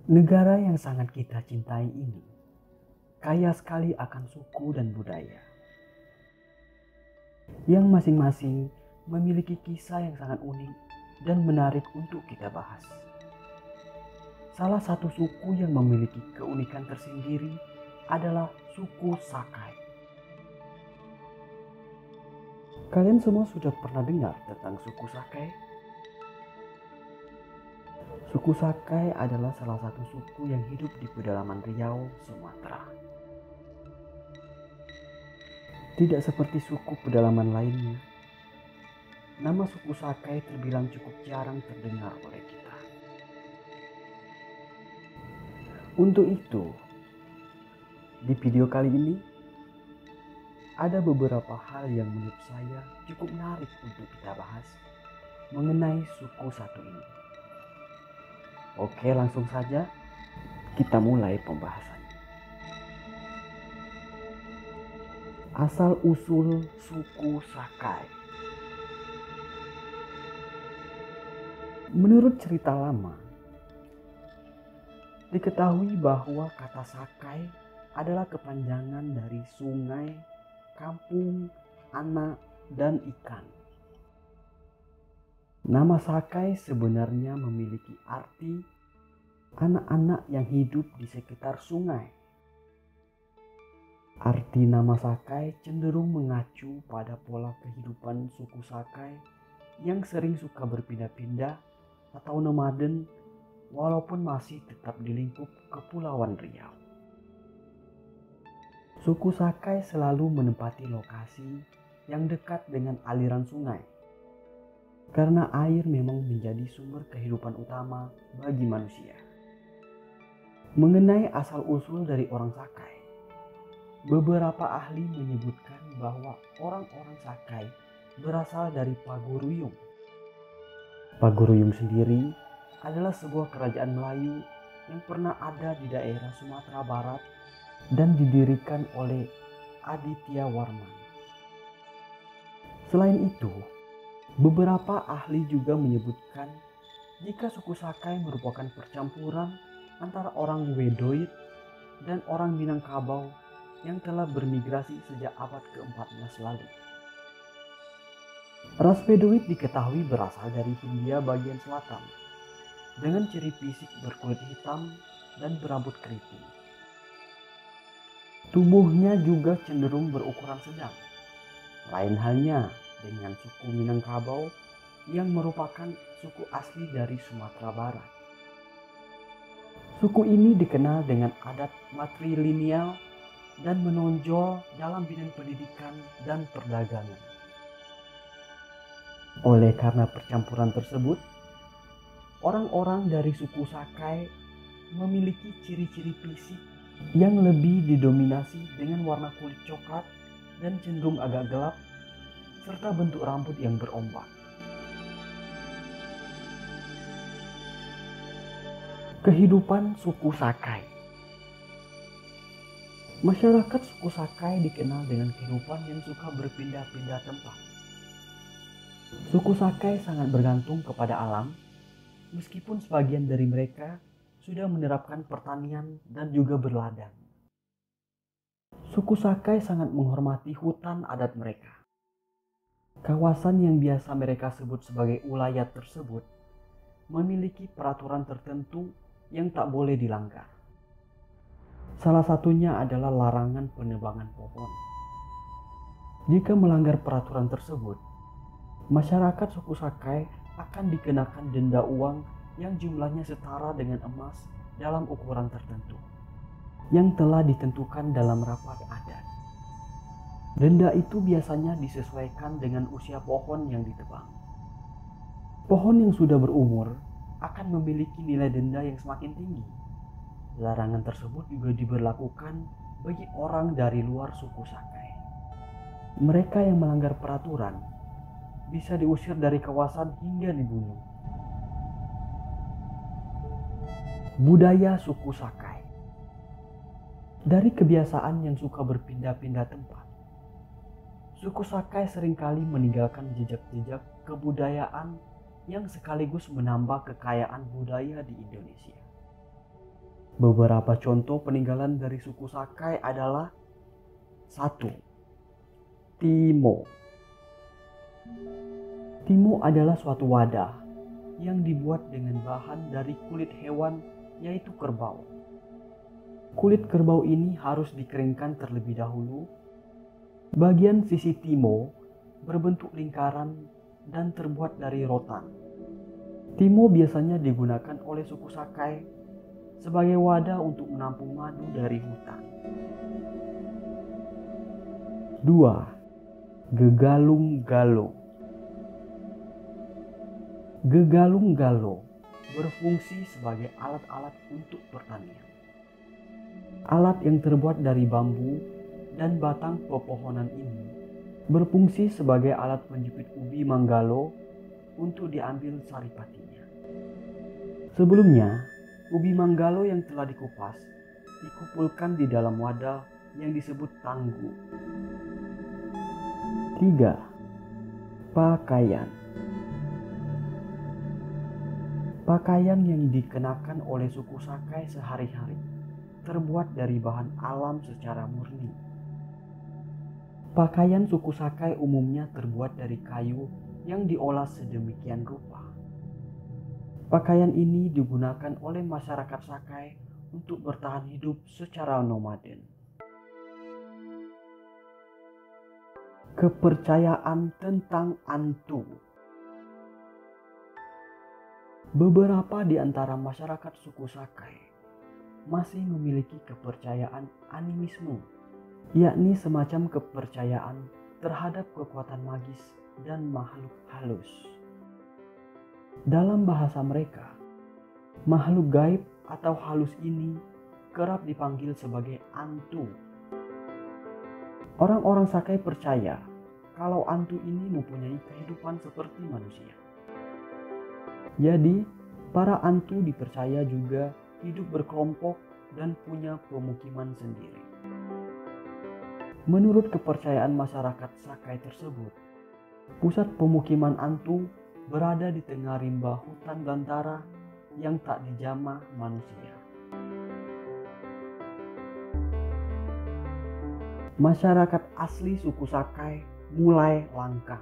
Negara yang sangat kita cintai ini kaya sekali akan suku dan budaya yang masing-masing memiliki kisah yang sangat unik dan menarik untuk kita bahas. Salah satu suku yang memiliki keunikan tersendiri adalah suku Sakai. Kalian semua sudah pernah dengar tentang suku Sakai? Suku Sakai adalah salah satu suku yang hidup di pedalaman Riau, Sumatera. Tidak seperti suku pedalaman lainnya, nama suku Sakai terbilang cukup jarang terdengar oleh kita. Untuk itu, di video kali ini, ada beberapa hal yang menurut saya cukup menarik untuk kita bahas mengenai suku satu ini. Oke, langsung saja kita mulai pembahasan. Asal-usul suku Sakai. Menurut cerita lama, diketahui bahwa kata Sakai adalah kepanjangan dari sungai, kampung, anak, dan ikan. Nama Sakai sebenarnya memiliki arti anak-anak yang hidup di sekitar sungai. Arti nama Sakai cenderung mengacu pada pola kehidupan suku Sakai yang sering suka berpindah-pindah atau nomaden walaupun masih tetap di lingkup Kepulauan Riau. Suku Sakai selalu menempati lokasi yang dekat dengan aliran sungai karena air memang menjadi sumber kehidupan utama bagi manusia. Mengenai asal-usul dari orang Sakai, beberapa ahli menyebutkan bahwa orang-orang Sakai berasal dari Paguruyung. Paguruyung sendiri adalah sebuah kerajaan Melayu yang pernah ada di daerah Sumatera Barat dan didirikan oleh Aditya Warman. Selain itu, beberapa ahli juga menyebutkan jika suku Sakai merupakan percampuran antara orang Wedoid dan orang Minangkabau yang telah bermigrasi sejak abad ke-14 lalu. Ras Beduit diketahui berasal dari Hindia bagian selatan dengan ciri fisik berkulit hitam dan berambut keriting. Tubuhnya juga cenderung berukuran sedang. Lain halnya dengan suku Minangkabau yang merupakan suku asli dari Sumatera Barat. Suku ini dikenal dengan adat matrilineal dan menonjol dalam bidang pendidikan dan perdagangan. Oleh karena percampuran tersebut, orang-orang dari suku Sakai memiliki ciri-ciri fisik yang lebih didominasi dengan warna kulit coklat dan cenderung agak gelap, serta bentuk rambut yang berombak. Kehidupan suku Sakai. Masyarakat suku Sakai dikenal dengan kehidupan yang suka berpindah-pindah tempat. Suku Sakai sangat bergantung kepada alam, meskipun sebagian dari mereka sudah menerapkan pertanian dan juga berladang. Suku Sakai sangat menghormati hutan adat mereka. Kawasan yang biasa mereka sebut sebagai ulayat tersebut memiliki peraturan tertentu yang tak boleh dilanggar. Salah satunya adalah larangan penebangan pohon. Jika melanggar peraturan tersebut, masyarakat suku Sakai akan dikenakan denda uang yang jumlahnya setara dengan emas dalam ukuran tertentu yang telah ditentukan dalam rapat adat. Denda itu biasanya disesuaikan dengan usia pohon yang ditebang. Pohon yang sudah berumur akan memiliki nilai denda yang semakin tinggi. Larangan tersebut juga diberlakukan bagi orang dari luar suku Sakai. Mereka yang melanggar peraturan bisa diusir dari kawasan hingga dibunuh. Budaya suku Sakai. Dari kebiasaan yang suka berpindah-pindah tempat, suku Sakai seringkali meninggalkan jejak-jejak kebudayaan yang sekaligus menambah kekayaan budaya di Indonesia. Beberapa contoh peninggalan dari suku Sakai adalah 1. Timo. Timo adalah suatu wadah yang dibuat dengan bahan dari kulit hewan, yaitu kerbau. Kulit kerbau ini harus dikeringkan terlebih dahulu. Bagian sisi timo berbentuk lingkaran dan terbuat dari rotan. Timo biasanya digunakan oleh suku Sakai sebagai wadah untuk menampung madu dari hutan. 2. Gegalung-galung. Gegalung-galung berfungsi sebagai alat-alat untuk pertanian. Alat yang terbuat dari bambu dan batang pepohonan ini berfungsi sebagai alat penjepit ubi manggalo untuk diambil saripatinya. Sebelumnya, ubi manggalo yang telah dikupas dikumpulkan di dalam wadah yang disebut tanggu. 3. Pakaian. Pakaian yang dikenakan oleh suku Sakai sehari-hari terbuat dari bahan alam secara murni. Pakaian suku Sakai umumnya terbuat dari kayu yang diolah sedemikian rupa. Pakaian ini digunakan oleh masyarakat Sakai untuk bertahan hidup secara nomaden. Kepercayaan tentang hantu. Beberapa di antara masyarakat suku Sakai masih memiliki kepercayaan animisme, yakni semacam kepercayaan terhadap kekuatan magis dan makhluk halus. Dalam bahasa mereka, makhluk gaib atau halus ini kerap dipanggil sebagai hantu. Orang-orang Sakai percaya kalau hantu ini mempunyai kehidupan seperti manusia. Jadi, para hantu dipercaya juga hidup berkelompok dan punya pemukiman sendiri. Menurut kepercayaan masyarakat Sakai tersebut, pusat pemukiman hantu berada di tengah rimba hutan belantara yang tak dijamah manusia. Masyarakat asli suku Sakai mulai langka.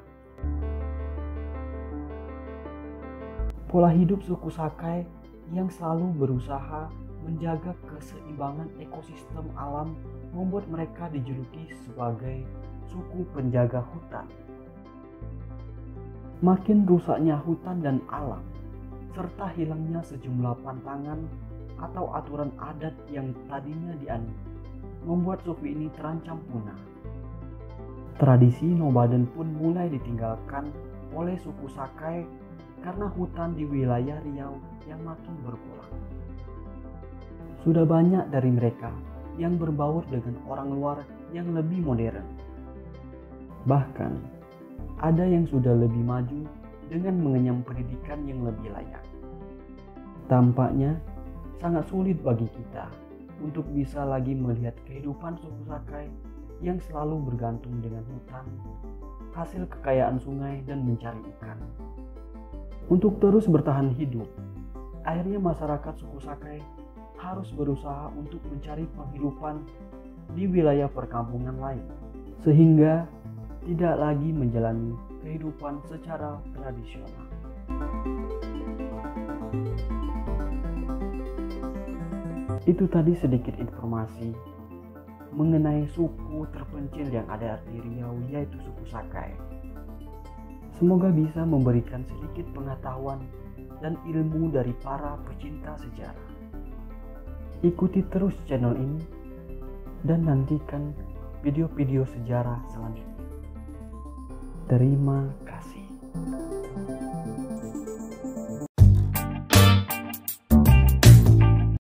Pola hidup suku Sakai yang selalu berusaha menjaga keseimbangan ekosistem alam membuat mereka dijuluki sebagai suku penjaga hutan. Makin rusaknya hutan dan alam, serta hilangnya sejumlah pantangan atau aturan adat yang tadinya dianut, membuat suku ini terancam punah. Tradisi nomaden pun mulai ditinggalkan oleh suku Sakai karena hutan di wilayah Riau yang makin berkurang. Sudah banyak dari mereka yang berbaur dengan orang luar yang lebih modern. Bahkan, ada yang sudah lebih maju dengan mengenyam pendidikan yang lebih layak. Tampaknya sangat sulit bagi kita untuk bisa lagi melihat kehidupan suku Sakai yang selalu bergantung dengan hutan, hasil kekayaan sungai, dan mencari ikan. Untuk terus bertahan hidup, akhirnya masyarakat suku Sakai harus berusaha untuk mencari penghidupan di wilayah perkampungan lain, sehingga tidak lagi menjalani kehidupan secara tradisional. Itu tadi sedikit informasi mengenai suku terpencil yang ada di Riau, yaitu suku Sakai. Semoga bisa memberikan sedikit pengetahuan dan ilmu dari para pecinta sejarah. Ikuti terus channel ini dan nantikan video-video sejarah selanjutnya. Terima kasih.